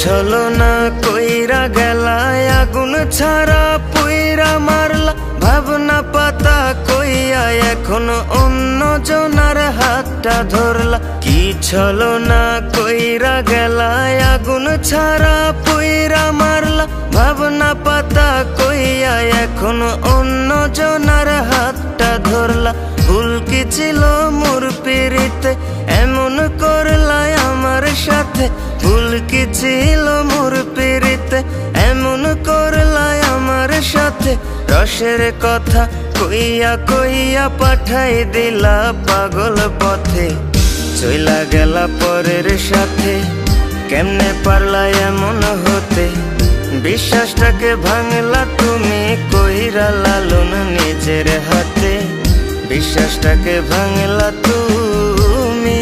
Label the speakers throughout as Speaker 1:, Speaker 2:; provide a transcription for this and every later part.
Speaker 1: ছলনা কইরা গেলা, আগুন ছাড়া পুইরা মারলা, ভাবনা পাতা কইয়া এখন অন্য জনার হাতটা ধরলা। কি ছলনা কইরা গেলা, আগুন ছাড়া পুইরা মারলা, ভাবনা পাতা কইয়া এখন অন্য জনার হাতটা ধরলা। ভুল কি ছিল মোর পিরিতে, এমন করলা আমার সাথে? ভুল কি ছিল মোর পিরিতে, এমন করলা আমার সাথে? রসের কথা কইয়া কইয়া পাঠাই দিলা পাগল পথে, চইলা গেলা পরের সাথে। কেমনে পারলা এমন হতে, বিশ্বাসটাকে ভাঙলা তুমি কইরা লালন নিজের হাতে। বিশ্বাসটাকে ভাঙলা তুমি।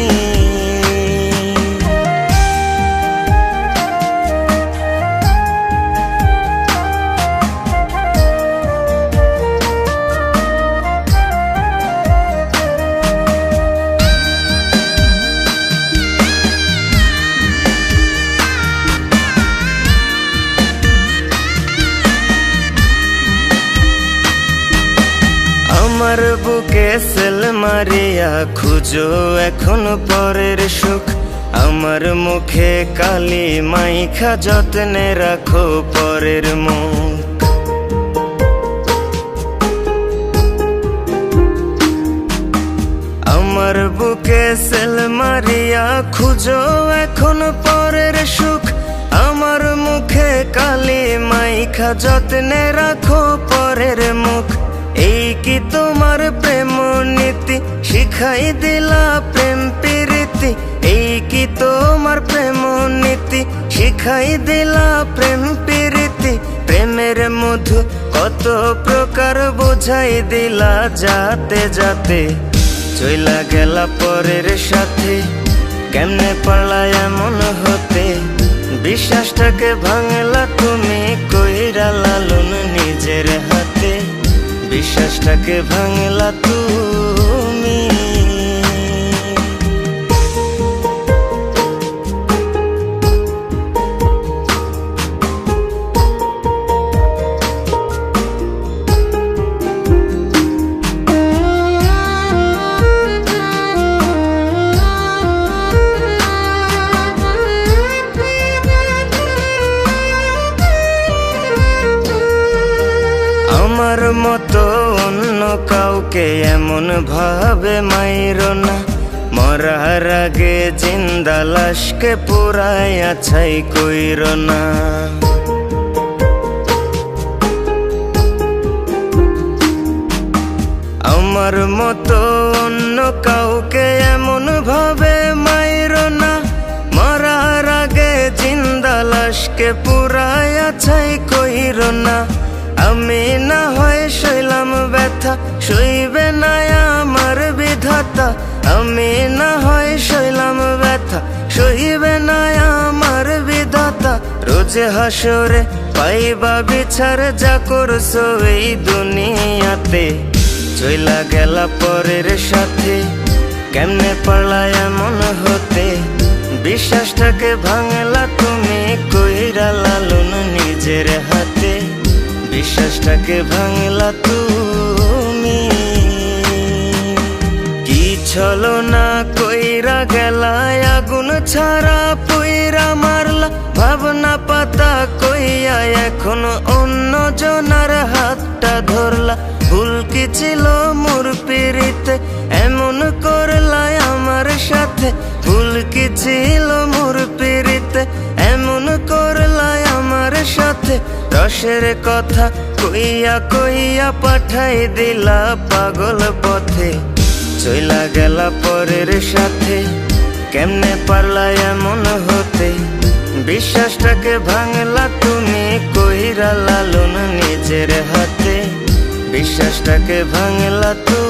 Speaker 1: আমার বুকে সেল মারিয়া খুঁজো এখন পরের সুখ, আমার মুখে কালি মাইখা যত্নে রাখো পরের মুখ। আমার বুকে সেল মারিয়া খুঁজো এখন পরের সুখ, আমার মুখে কালি মাইখা যত্নে রাখো পরের মুখ। এই কি তোমার প্রেম নীতি, শিখাই দিলা প্রেম প্রীতি? এই কি তোমার প্রেম নীতি, শিখাই দিলা প্রেম প্রীতি? প্রেমের মধু কত প্রকার বোঝাই দিলা যাতে যাতে, চইলা গেলা পরের সাথে। কেমনে পারলা এমন হতে, বিশ্বাসটাকে ভাঙলা তুমি কইরা লালন নিজের হাতে। বিশ্বাসটাকে ভাঙলা তুমি। আমার মতো অন্য কাউকে এমন ভাবে মাইরো না, মরার আগে জিন্দা লাশকে পুরাইয়া ছাই কইরো না। আমার মতো অন্য কাউকে এমন ভাবে মাইরো না, মরার আগে জিন্দা লাশকে পুরাইয়া ছাই কইরো না। আমি না হয় সইলাম ব্যথা, সইবে না আমার বিধাতা। আমি না হয় সইলাম ব্যথা, সইবে না আমার বিধাতা। রোজে হাসরে পাইবা বিচার, যা করছো এই দুনিয়াতে। চইলা গেলা পরের সাথে, কেমনে পারলা এমন হতে? বিশ্বাসটাকে ভাঙলা তুমি কইরা লালন নিজের হাতে। বিশ্বাসটাকে ভাঙলা তুমি। কি ছলনা কইরা গেলা, আগুন ছাড়া পুইরা মারলা, ভাবনা পাতা কইয়া এখন অন্য জনার হাতটা ধরলা। ভুল কি ছিল মোর পিরিতে, এমন করলা আমার সাথে? ভুল কি ছিল মোর পিরিতে, এমন করলা আমার সাথে? রসের কথা কইয়া কইয়া পাঠাই দিলা পাগল পথে, চইলা গেলা পরের সাথে। কেমনে পারলা এমন হতে, বিশ্বাসটাকে ভাঙলা তুমি কইরা লালন নিজের হাতে। বিশ্বাসটাকে ভাঙলা তুমি।